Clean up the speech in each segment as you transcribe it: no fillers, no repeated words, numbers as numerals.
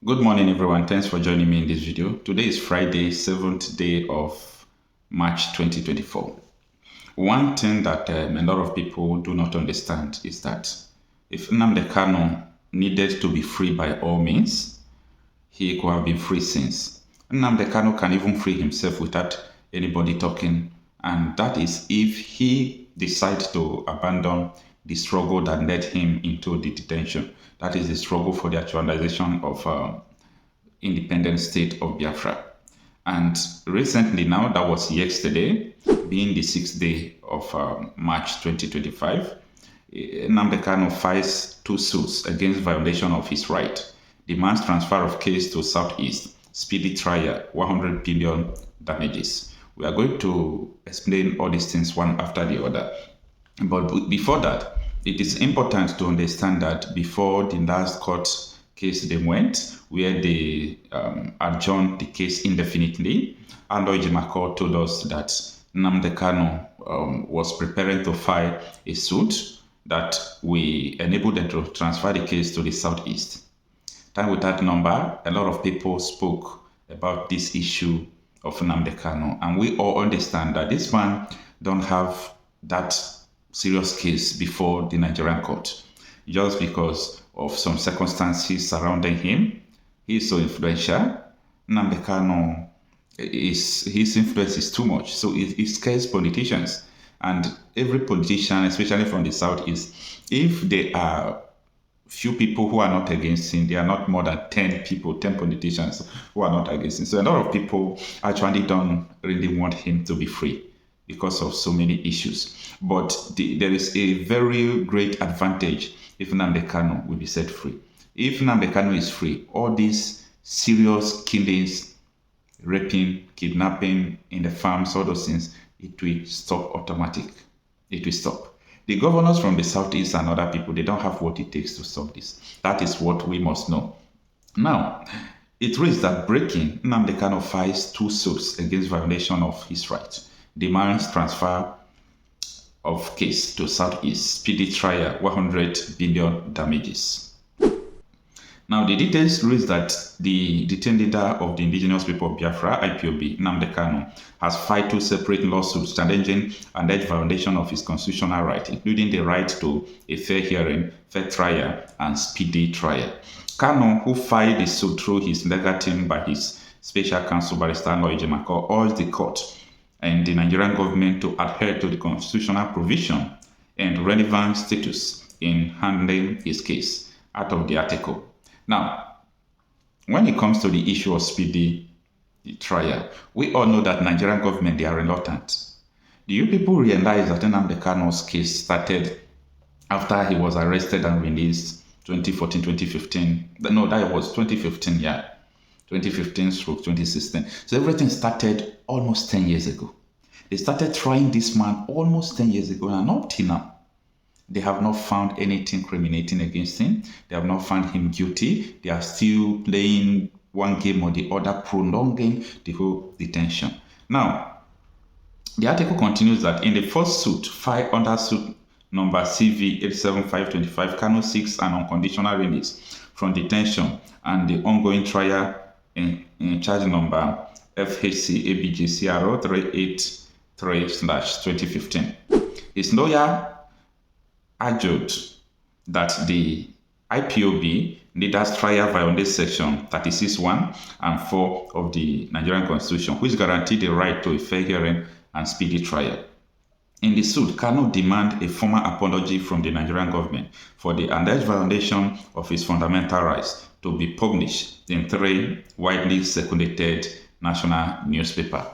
Good morning, everyone. Thanks for joining me in this video. Today is Friday, 7th day of March 2024. One thing that a lot of people do not understand is that if Nnamdi Kanu needed to be free by all means, he could have been free since. Nnamdi Kanu can even free himself without anybody talking, and that is if he decides to abandon the struggle that led him into the detention. That is the struggle for the actualization of independent state of Biafra. And recently, now that was yesterday, being the 6th day of March 2025, Nnamdi Kanu files two suits against violation of his right, demands transfer of case to Southeast, speedy trial, 100 billion damages. We are going to explain all these things one after the other. But before that, it is important to understand that before the last court case they went, where they adjourned the case indefinitely, Aloy Jimako told us that Nnamdi Kanu was preparing to file a suit that we enabled them to transfer the case to the Southeast. Time with that number, a lot of people spoke about this issue of Nnamdi Kanu, and we all understand that this man don't have that serious case before the Nigerian court, just because of some circumstances surrounding him. He is so influential. Nnamdi Kanu, his influence is too much, so it scares politicians. And every politician, especially from the Southeast, if there are few people who are not against him, there are not more than 10 people, 10 politicians who are not against him. So a lot of people actually don't really want him to be free because of so many issues. But there is a very great advantage if Nnamdi Kanu will be set free. If Nnamdi Kanu is free, all these serious killings, raping, kidnapping in the farms, all those things, it will stop automatic. It will stop. The governors from the Southeast and other people, they don't have what it takes to stop this. That is what we must know. Now, it reads that breaking, Nnamdi Kanu files two suits against violation of his rights, demands transfer of case to Southeast, speedy trial, 100 billion damages. Now, the details reads that the detained leader of the indigenous people of Biafra, IPOB, Nnamdi Kanu, has filed two separate lawsuits challenging alleged violation of his constitutional right, including the right to a fair hearing, fair trial, and speedy trial. Kanu, who filed the suit through his legal team by his special counsel, Barrister Aloy Jimako, urged the court and the Nigerian government to adhere to the constitutional provision and relevant status in handling his case out of the article. Now, when it comes to the issue of speedy trial, we all know that Nigerian government, they are reluctant. Do you people realize that Nnamdi Kanu's case started after he was arrested and released 2014, 2015? No, that was 2015, yeah. 2015 through 2016. So everything started almost 10 years ago. They started trying this man almost 10 years ago, and up till now, they have not found anything criminating against him. They have not found him guilty. They are still playing one game or the other, prolonging the whole detention. Now, the article continues that in the first suit, filed under suit number CV 87525, Kanu seeks an unconditional release from detention and the ongoing trial in charge number FHC ABJCRO 383/2015. His lawyer argued that the IPOB leaders trial violates section 36(1) and 4 of the Nigerian Constitution, which guarantee the right to a fair hearing and speedy trial. In the suit, Kanu demand a formal apology from the Nigerian government for the alleged violation of his fundamental rights to be published in 3 widely circulated national newspapers.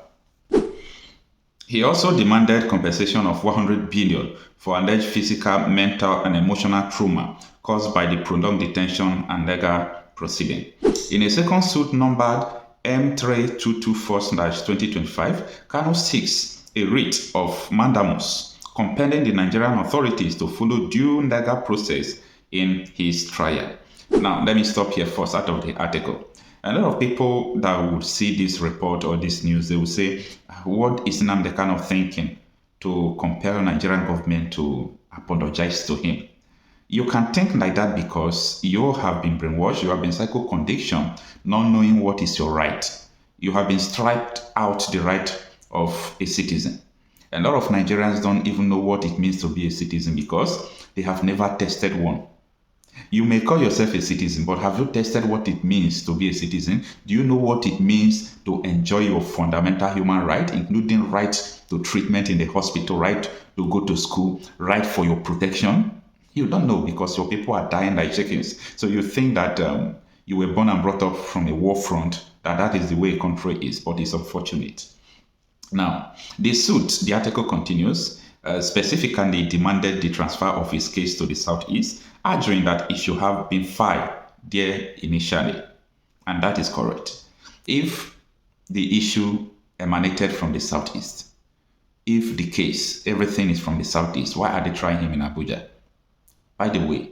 He also demanded compensation of 100 billion for alleged physical, mental, and emotional trauma caused by the prolonged detention and legal proceeding. In a second suit numbered M3224/2025, Kanu seeks a writ of Mandamus compelling the Nigerian authorities to follow due legal process in his trial. Now, let me stop here first out of the article. A lot of people that would see this report or this news, they will say, what is Nnamdi Kanu thinking to compel Nigerian government to apologize to him? You can think like that because you have been brainwashed, you have been psycho-conditioned, not knowing what is your right. You have been striped out the right of a citizen. A lot of Nigerians don't even know what it means to be a citizen because they have never tested one. You may call yourself a citizen, but have you tested what it means to be a citizen? Do you know what it means to enjoy your fundamental human right, including right to treatment in the hospital, right to go to school, right for your protection? You don't know because your people are dying like chickens. So you think that you were born and brought up from a war front, that is the way a country is, but it's unfortunate. Now, the suit, the article continues, specifically demanded the transfer of his case to the Southeast, arguing that it should have been filed there initially. And that is correct. If the issue emanated from the Southeast, if the case, everything is from the Southeast, why are they trying him in Abuja? By the way,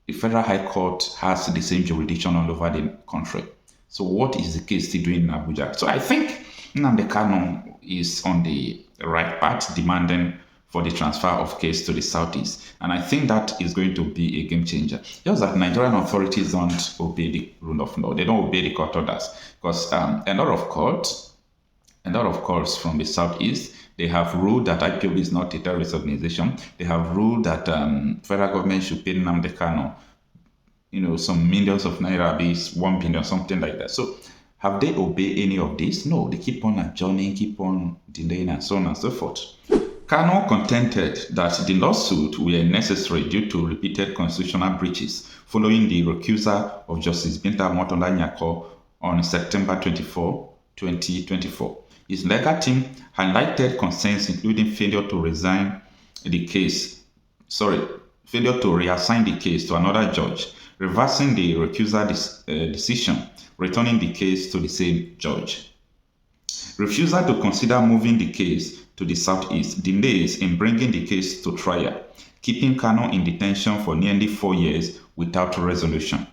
the Federal High Court has the same jurisdiction all over the country. So what is the case still doing in Abuja? So I think Nnamdi Kanu is on the right path, demanding for the transfer of case to the Southeast. And I think that is going to be a game changer. Just that Nigerian authorities don't obey the rule of law. They don't obey the court orders. Because a lot of courts from the Southeast, they have ruled that IPOB is not a terrorist organization. They have ruled that federal government should pay Nnamdi Kanu, some millions of naira, be 1 billion, something like that. So have they obeyed any of this? No, they keep on adjourning, keep on delaying, and so on and so forth. Kanu contended that the lawsuit were necessary due to repeated constitutional breaches following the recusal of Justice Binta Motonda-Nyako on September 24, 2024. His legal team highlighted concerns including failure to reassign the case to another judge, reversing the recusal decision, returning the case to the same judge. Refusal to consider moving the case to the Southeast, delays in bringing the case to trial, keeping Kanu in detention for nearly 4 years without resolution.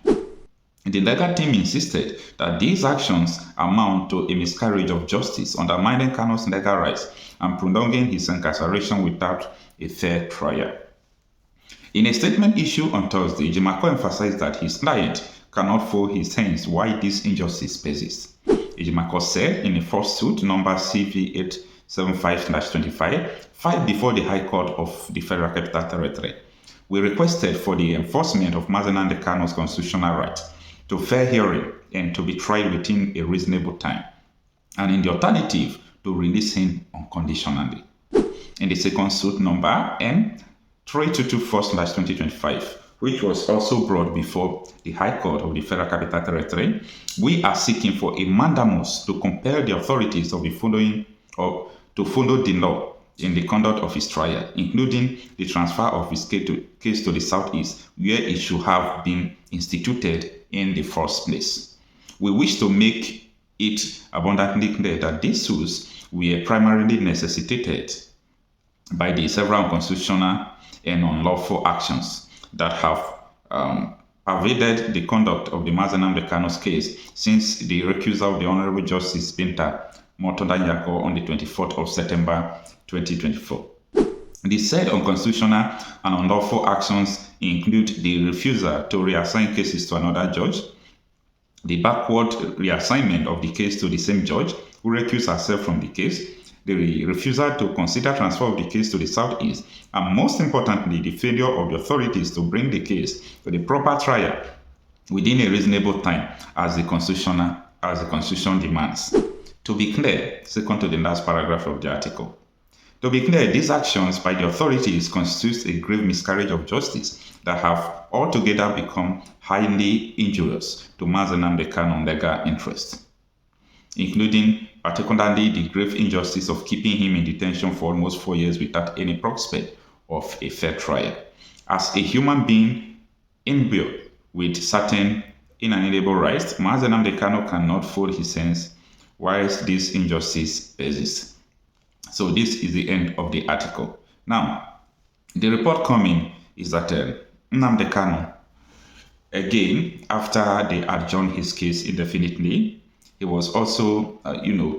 The legal team insisted that these actions amount to a miscarriage of justice, undermining Kanu's legal rights and prolonging his incarceration without a fair trial. In a statement issued on Thursday, Ebuka emphasized that his client cannot fold his hands while this injustice persists. Ebuka said in a first suit number CV875/25 filed before the High Court of the Federal Capital Territory, we requested for the enforcement of Nnamdi Kanu's constitutional right to fair hearing and to be tried within a reasonable time, and in the alternative, to release him unconditionally. In the second suit number N3224/2025, which was also brought before the High Court of the Federal Capital Territory, we are seeking for a Mandamus to compel the authorities to follow the law in the conduct of his trial, including the transfer of his case to the Southeast, where it should have been instituted in the first place. We wish to make it abundantly clear that these suits were primarily necessitated by the several unconstitutional and unlawful actions that have pervaded the conduct of the Nnamdi Kanu's case since the recusal of the Honorable Justice Binta Motonda-Nyako on the 24th of September 2024. The said unconstitutional and unlawful actions include the refusal to reassign cases to another judge, the backward reassignment of the case to the same judge who recused herself from the case, the refusal to consider transfer of the case to the Southeast, and most importantly, the failure of the authorities to bring the case to the proper trial within a reasonable time as the Constitution demands. To be clear, second to the last paragraph of the article, to be clear, these actions by the authorities constitute a grave miscarriage of justice that have altogether become highly injurious to Nnamdi Kanu's legal interests, including particularly the grave injustice of keeping him in detention for almost 4 years without any prospect of a fair trial. As a human being imbued with certain inalienable rights, Nnamdi Kanu cannot fold his hands whilst this injustice persists. So this is the end of the article. Now, the report coming is that Nnamdi Kanu, again, after they adjourned his case indefinitely, he was also,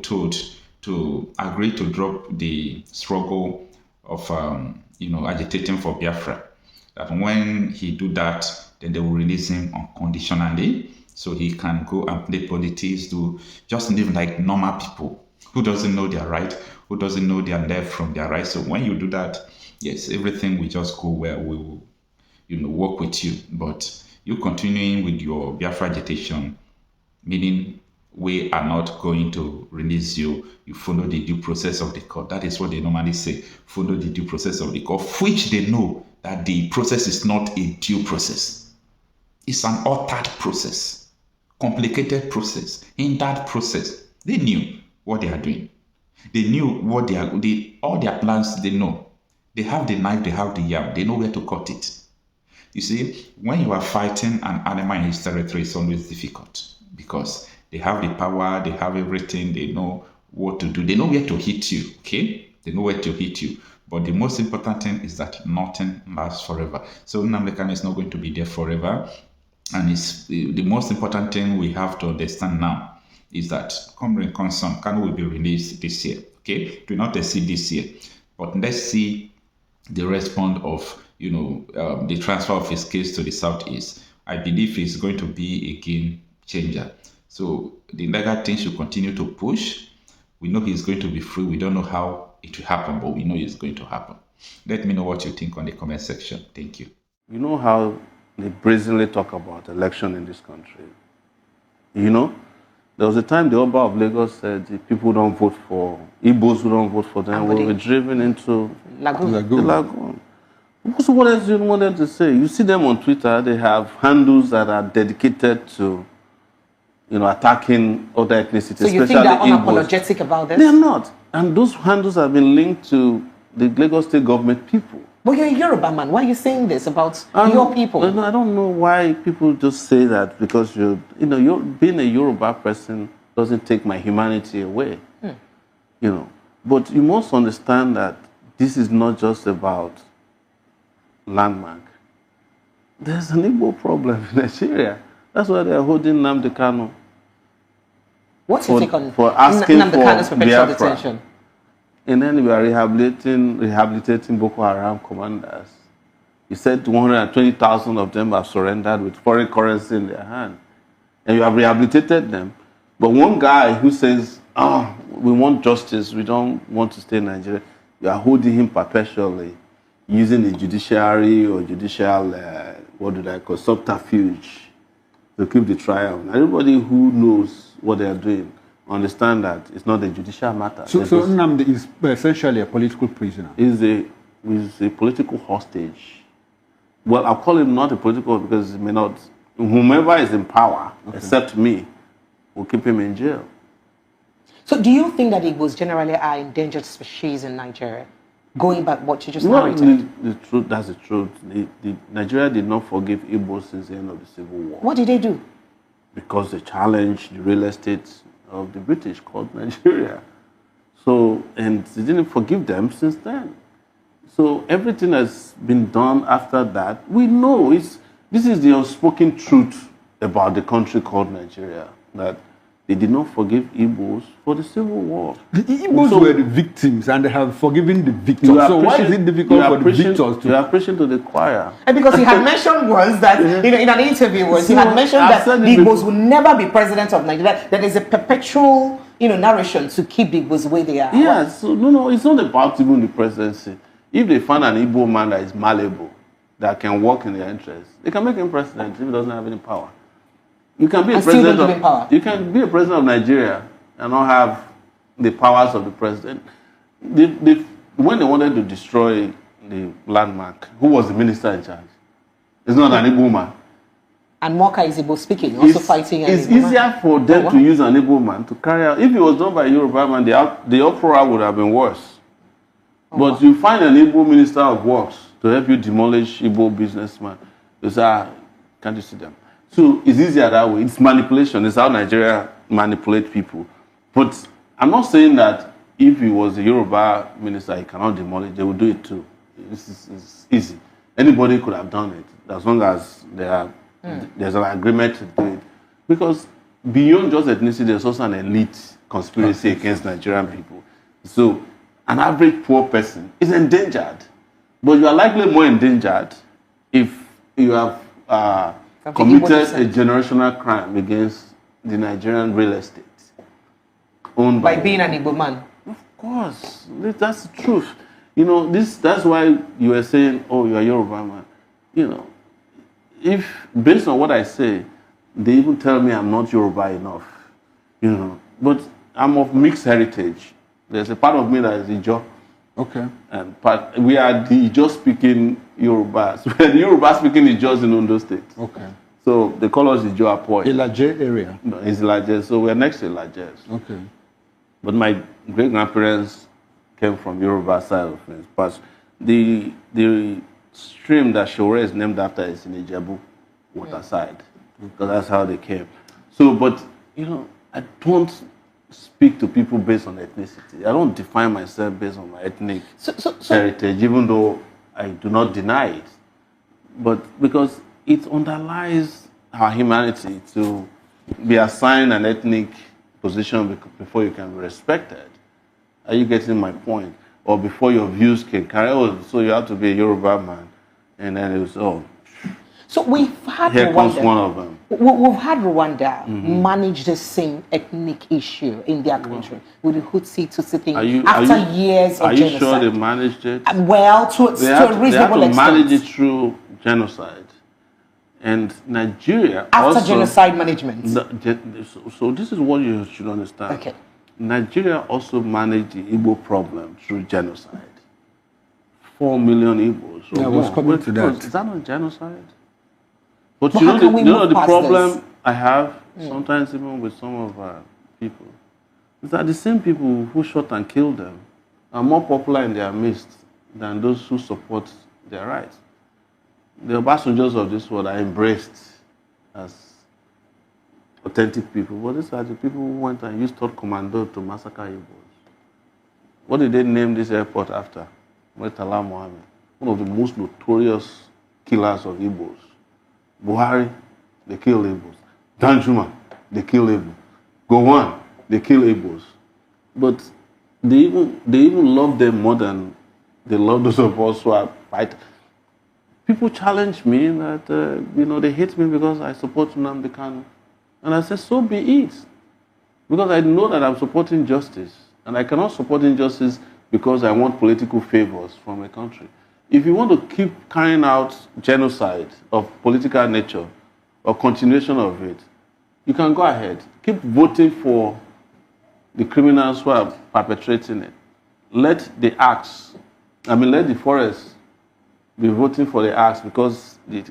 told to agree to drop the struggle of, agitating for Biafra. that when he do that, then they will release him unconditionally, so he can go and play politics, to just live like normal people who doesn't know their right, who doesn't know their left from their right. So when you do that, yes, everything will just go well. We will, work with you. But you continuing with your Biafra agitation, meaning we are not going to release you. You follow the due process of the court. That is what they normally say. Follow the due process of the court, which they know that the process is not a due process. It's an altered process, complicated process. In that process, they knew what they are doing. They knew what they are, all their plans, they know. They have the knife, they have the yam, they know where to cut it. You see, when you are fighting an animal in his territory, it's always difficult because they have the power, they have everything, they know what to do, they know where to hit you, okay? They know where to hit you. But the most important thing is that nothing lasts forever. So Nnamdi Kanu is not going to be there forever. And it's the most important thing we have to understand now is that come rain, come sun, Kanu will be released this year, okay? Do not exceed this year. But let's see the response of the transfer of his case to the Southeast. I believe it's going to be a game changer. So the legal thing should continue to push. We know he's going to be free. We don't know how it will happen, but we know it's going to happen. Let me know what you think on the comment section. Thank you. You know how they brazenly talk about election in this country? There was a time the Oba of Lagos said the people don't vote for Igbos who don't vote for them will be driven into the lagoon. So what else do you want them to say? You see them on Twitter, they have handles that are dedicated to attacking other ethnicities. So you think they're unapologetic about this? They're not. And those handles have been linked to the Lagos state government people. But you're a Yoruba man. Why are you saying this about your people? I don't know why people just say that because you're being a Yoruba person doesn't take my humanity away. But you must understand that this is not just about landmark. There's an Igbo problem in Nigeria. That's why they're holding Nnamdi Kanu. What's your take on for asking Nnamdi Kanu's perpetual detention? And then we are rehabilitating Boko Haram commanders. You said 120,000 of them have surrendered with foreign currency in their hand. And you have rehabilitated them. But one guy who says, we want justice, we don't want to stay in Nigeria, you are holding him perpetually, using the judiciary or judicial, subterfuge to keep the trial. Everybody who knows what they are doing understand that it's not a judicial matter. So Nnamdi is essentially a political prisoner. He's a political hostage. Well, I'll call him not a political because he may not. Whomever is in power, except me, will keep him in jail. So do you think that Igbos generally are endangered species in Nigeria? Going back what you just narrated. The truth, that's the truth. Nigeria did not forgive Igbos since the end of the Civil War. What did they do? Because they challenged the real estate of the British called Nigeria. So, and they didn't forgive them since then. So everything has been done after that. We know this is the unspoken truth about the country called Nigeria, that they did not forgive Igbos for the Civil War. The Igbos were the victims and they have forgiven the victims. So why is it difficult for the victors to... You are preaching to the choir. And because he had mentioned once that, in an interview he had mentioned that the Igbos will never be president of Nigeria. That is a perpetual, narration to keep the Igbos where they are. Yeah, so no, it's not about even the presidency. If they find an Igbo man that is malleable, that can work in their interest, they can make him president if he doesn't have any power. You can be a president of Nigeria and not have the powers of the president. When they wanted to destroy the landmark, who was the minister in charge? It's not an Igbo man. And Moka is Igbo speaking, also fighting. It's easier for them to use an Igbo man to carry out. If it was done by a Yoruba man, the uproar would have been worse. But you find an Igbo minister of works to help you demolish Igbo businessmen. You say, can't you see them? So it's easier that way. It's manipulation. It's how Nigeria manipulates people. But I'm not saying that if he was a Yoruba minister, he cannot demolish. They will do it too. It's easy. Anybody could have done it as long as there's an agreement to do it. Because beyond just ethnicity, there's also an elite conspiracy against Nigerian people. So an average poor person is endangered. But you are likely more endangered if you have committed a generational crime against the Nigerian real estate owned by being an Igbo man. Of course, that's the truth. You know, that's why you were saying, oh, you are Yoruba man. You know, if based on what I say, they even tell me I'm not Yoruba enough. You know, but I'm of mixed heritage. There's a part of me that is Ijo. Okay. And we are the Ijo speaking Yorubas. We are the Yoruba speaking Ijos in Ondo State. Okay. So they call us Ijo Apoy. Ilaje area. No, it's Ilaje. So we're next to Ilaje. Okay. But my great grandparents came from Yoruba side of things. But the stream that Sowore is named after is in Ijebu waterside. Because that's how they came. So, but you know, I don't speak to people based on ethnicity. I don't define myself based on my ethnic heritage, even though I do not deny it. But because it underlies our humanity to be assigned an ethnic position before you can be respected. Are you getting my point? Or before your views can carry, oh, so you have to be a Yoruba man. And then it was, oh. So we've had here Rwanda. Comes one of them. We've had Rwanda manage the same ethnic issue in their country with the Hutsi Tutsi thing after years of genocide. Are you sure they managed it? Well, to a reasonable extent. They had to manage it through genocide. And Nigeria after genocide management. So this is what you should understand. Okay. Nigeria also managed the Igbo problem through genocide. 4 million Igbos. Yeah, I was coming to that. Is that not genocide? But you know the problem I have sometimes even with some of our people is that the same people who shot and killed them are more popular in their midst than those who support their rights. The Obasanjos of this world are embraced as authentic people, but these are the people who went and used third commando to massacre Igbos. What did they name this airport after? Murtala Mohammed, one of the most notorious killers of Igbos. Buhari, they kill Igbos. Danjuma, they kill Igbos. Gowon, they kill Igbos. But they even love them more than they love those of us who are fighting. People challenge me that, they hate me because I support Nnamdi Kanu. And I said, so be it. Because I know that I'm supporting justice. And I cannot support injustice because I want political favors from a country. If you want to keep carrying out genocide of political nature or continuation of it, you can go ahead. Keep voting for the criminals who are perpetrating it. Let the forest be voting for the axe because the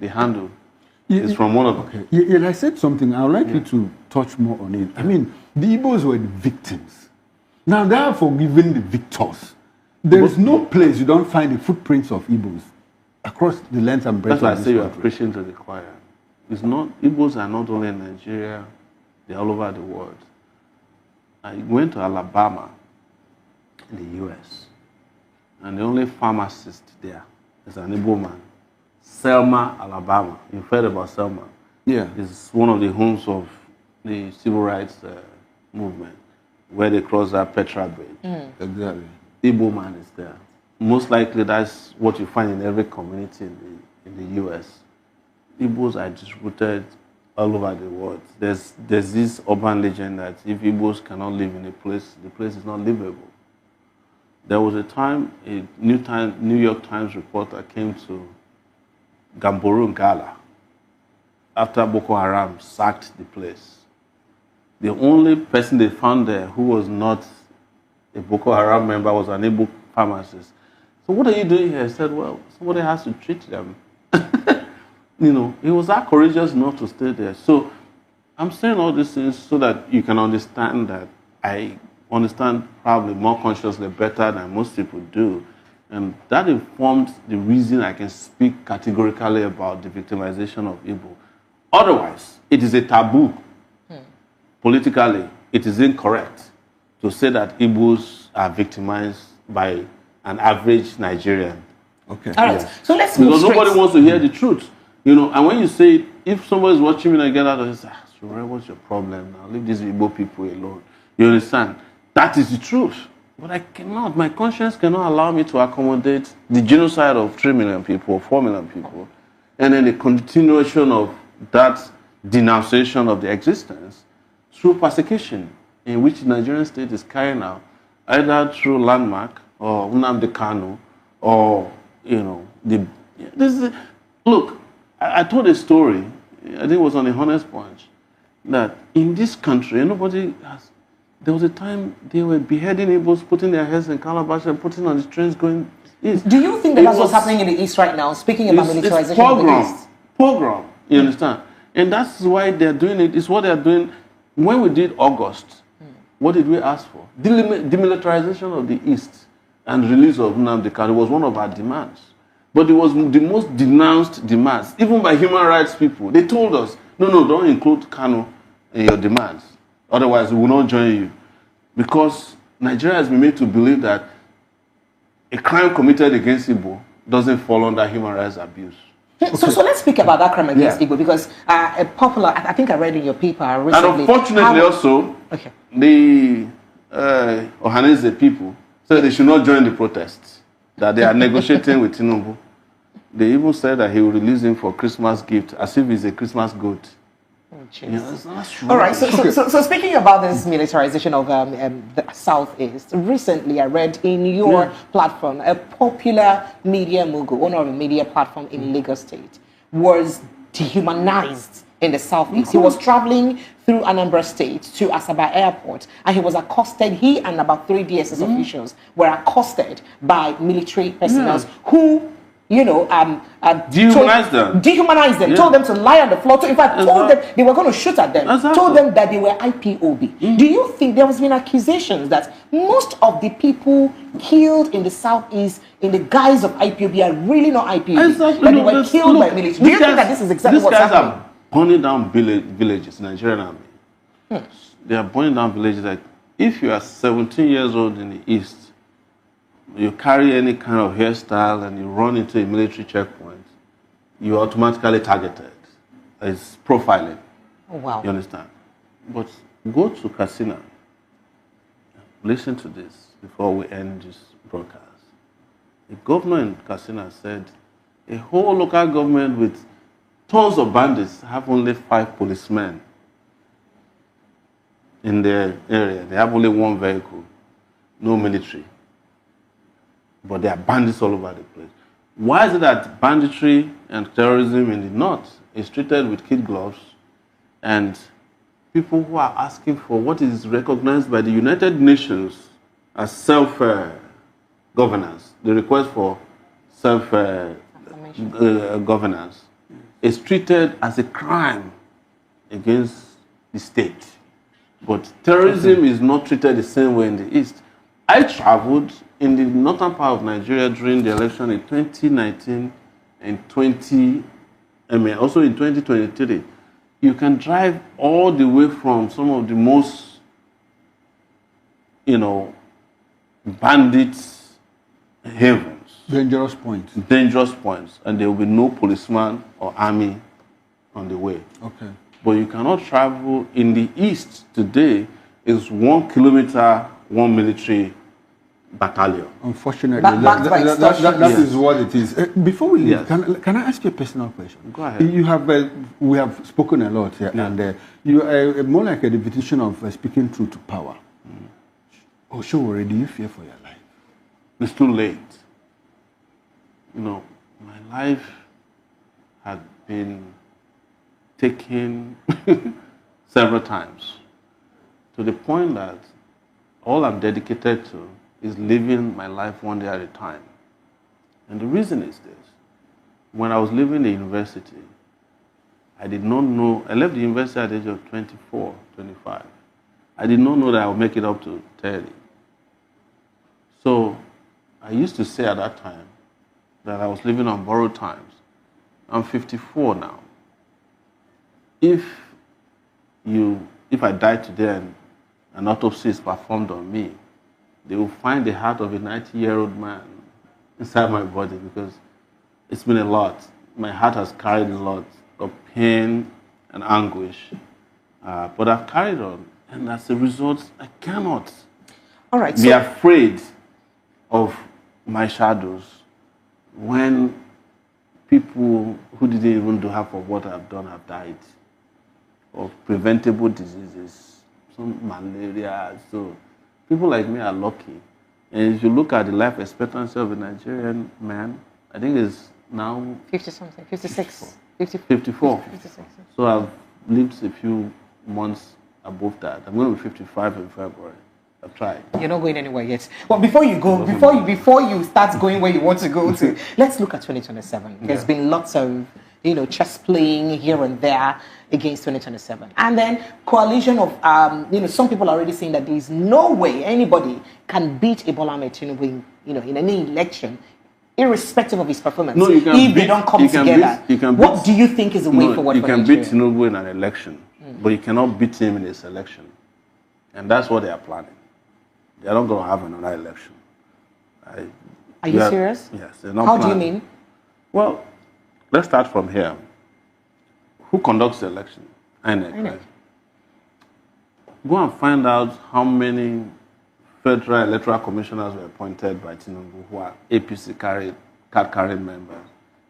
handle is from one of them. Okay. Yeah, I said something. I would like you to touch more on it. I mean, the Igbos were the victims. Now they are forgiven the victors. There is no place you don't find the footprints of Igbos across the length and breadth. That's why I say you are preaching to the choir. It's not Igbos are not only in Nigeria; they're all over the world. I went to Alabama, in the U.S., and the only pharmacist there is an Igbo man. Selma, Alabama. You've heard about Selma? Yeah. It's one of the homes of the civil rights movement, where they cross that Petra Bridge. Exactly. Igbo man is there. Most likely that's what you find in every community in the U.S. Igbos are distributed all over the world. There's this urban legend that if Igbos cannot live in a place, the place is not livable. There was a time, a New York Times reporter came to Gamboru Ngala after Boko Haram sacked the place. The only person they found there who was not a Boko Haram member was an Igbo pharmacist. So what are you doing here? I said, well, somebody has to treat them. He was that courageous not to stay there. So I'm saying all these things so that you can understand that I understand probably more consciously better than most people do. And that informs the reason I can speak categorically about the victimization of Igbo. Otherwise, it is a taboo. Politically, it is incorrect to say that Igbos are victimized by an average Nigerian. Okay. All right. So let's move Because nobody wants to hear the truth. And when you say it, if somebody's watching me and get out of this, Sowore, what's your problem now? Leave these Igbo people alone. You understand? That is the truth. But I cannot, my conscience cannot allow me to accommodate the genocide of 3 million people, 4 million people, and then the continuation of that denunciation of the existence through persecution in which the Nigerian state is carrying out, either through Landmark or Nnamdi Kanu or, look, I told a story, I think it was on the Honest Punch, that in this country, there was a time they were beheading Igbos, putting their heads in calabash and putting on the trains going east. Do you think that's what's happening in the East right now? Speaking about militarization in the East. Pogrom, you understand? And that's why they're doing it. It's what they're doing. When we did August, what did we ask for? Demilitarization of the East and release of Nnamdi Kanu was one of our demands. But it was the most denounced demands, even by human rights people. They told us, no, don't include Kanu in your demands. Otherwise, we will not join you. Because Nigeria has been made to believe that a crime committed against Igbo doesn't fall under human rights abuse. Okay. So let's speak about that crime against Igbo, because a popular, I think I read in your paper recently. And unfortunately the Ohanese people said they should not join the protests, that they are negotiating with Tinubu. They even said that he will release him for Christmas gift, as if he's a Christmas goat. All right, so speaking about this militarization of the Southeast, recently I read in your platform, a popular media mogul, owner of a media platform in Lagos State, was dehumanized in the Southeast. He was traveling through Anambra State to Asaba Airport, and he was accosted. He and about 3 DSS officials were accosted by military personnel who dehumanized them, told them to lie on the floor. In fact, told them they were going to shoot at them, told them that they were IPOB. Do you think there has been accusations that most of the people killed in the Southeast in the guise of IPOB are really not IPOB, that they were killed by military? Do you think that this is exactly what's happening? These guys are burning down villages, Nigerian army. They are burning down villages. Like, if you are 17 years old in the East, you carry any kind of hairstyle and you run into a military checkpoint, you're automatically targeted. It's profiling. Oh, wow. You understand? But go to Katsina. Listen to this before we end this broadcast. The governor in Katsina said a whole local government with tons of bandits have only 5 policemen in their area. They have only 1 vehicle, no military. But there are bandits all over the place. Why is it that banditry and terrorism in the north is treated with kid gloves, and people who are asking for what is recognized by the United Nations as self-governance, the request for self-governance, is treated as a crime against the state? But terrorism is not treated the same way in the East. I traveled in the northern part of Nigeria during the election in 2019 and also in 2023. You can drive all the way from some of the most, bandit havens. Dangerous points. Dangerous points. And there will be no policeman or army on the way. Okay. But you cannot travel in the East today. Is 1 kilometer, 1 military battalion. Unfortunately, that is what it is. Before we leave, can I ask you a personal question? Go ahead. We have spoken a lot here, and you are more like a definition of speaking truth to power. Oh, Sowore, do you fear for your life? It's too late. My life had been taken several times, to the point that all I'm dedicated to is living my life one day at a time. And the reason is this. When I was leaving the university, I did not know, I left the university at the age of 24, 25. I did not know that I would make it up to 30. So I used to say at that time that I was living on borrowed times. I'm 54 now. If I die today and an autopsy is performed on me, they will find the heart of a 90-year-old man inside my body, because it's been a lot. My heart has carried a lot of pain and anguish. But I've carried on, and as a result, I cannot. All right. Be afraid of my shadows when people who didn't even do half of what I've done have died of preventable diseases, some malaria. So people like me are lucky. And if you look at the life expectancy of a Nigerian man, I think it's now 50 something, 56, 54. 56. So I've lived a few months above that. I'm going to be 55 in February. I've tried. You're not going anywhere yet. Well, before you go, before you start going where you want to go to, let's look at 2027. There's been lots of, chess playing here and there against 2027. And then coalition of, some people are already saying that there is no way anybody can beat Ebola Ahmed Tinubu in any election, irrespective of his performance. No, you can if they don't come together. What do you think is the way forward for Nigeria? You can beat Tinubu in an election, but you cannot beat him in his election. And that's what they are planning. They're not going to have another election. Are you serious? Yes. They're not How planning. do you mean? Well, let's start from here. Who conducts the election? INEC. Right? Go and find out how many federal electoral commissioners were appointed by Tinubu who are APC card-carrying members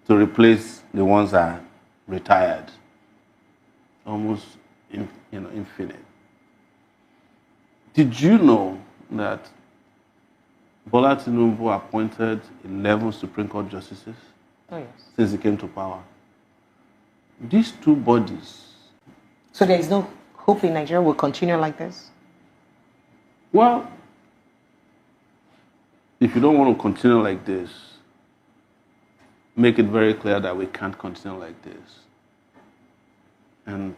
to replace the ones that are retired. Almost infinite. Did you know that Bola Tinubu appointed 11 Supreme Court justices since he came to power? These two bodies. So there is no hope in Nigeria will continue like this? Well, if you don't want to continue like this, make it very clear that we can't continue like this. And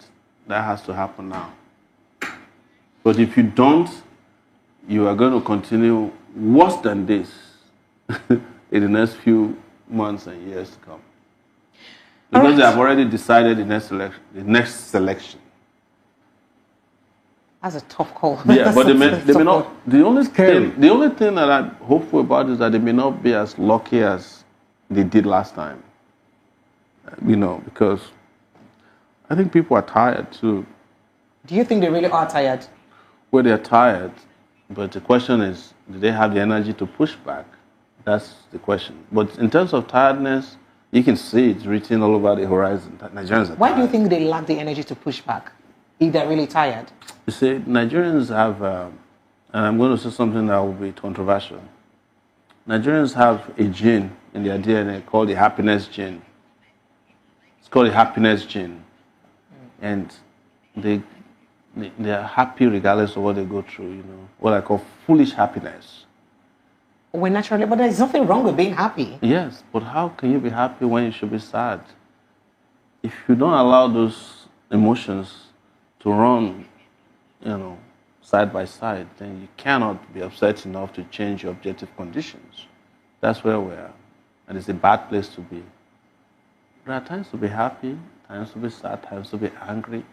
that has to happen now. But if you don't, you are going to continue worse than this in the next few months and years to come. Because they have already decided the next selection. That's a tough call. Yeah, but they may not. The only thing that I'm hopeful about is that they may not be as lucky as they did last time. Because I think people are tired too. Do you think they really are tired? Well, they're tired, but the question is, do they have the energy to push back? That's the question. But in terms of tiredness, you can see it written all over the horizon. Nigerians are tired. Why do you think they lack the energy to push back if they're really tired? You see, Nigerians have, and I'm going to say something that will be controversial. Nigerians have a gene in their DNA called the happiness gene. It's called the happiness gene. And they are happy regardless of what they go through, what I call foolish happiness. Well, naturally, but there's nothing wrong with being happy. Yes, but how can you be happy when you should be sad? If you don't allow those emotions to run, side by side, then you cannot be upset enough to change your objective conditions. That's where we are. And it's a bad place to be. There are times to be happy, times to be sad, times to be angry.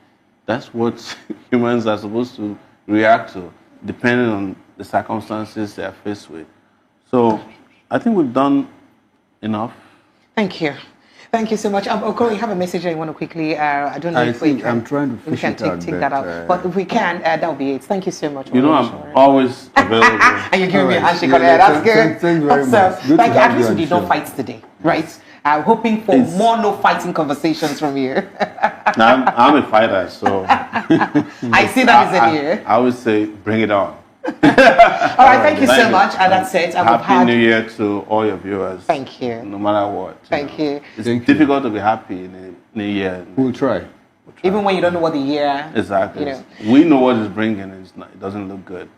That's what humans are supposed to react to, depending on the circumstances they are faced with. So I think we've done enough. Thank you. Thank you so much. Okoro, you have a message I want to quickly, I don't know if we can. I'm trying to fish take that out. But if we can, that'll be it. Thank you so much. I'm always available. And you're giving me a handshake on there. That's good. Thank you very much. Good thank you. At least you we did not fight today, right? I'm hoping for more no fighting conversations from you. Now, I'm a fighter, so. I see that as in you. I would say, bring it on. All right, thank you so much. And that's it. Happy New Year to all your viewers. Thank you. No matter what. Thank you. It's difficult to be happy in a new year. We'll try. Even when you don't know what the year. Exactly. We know what it's bringing, and it doesn't look good.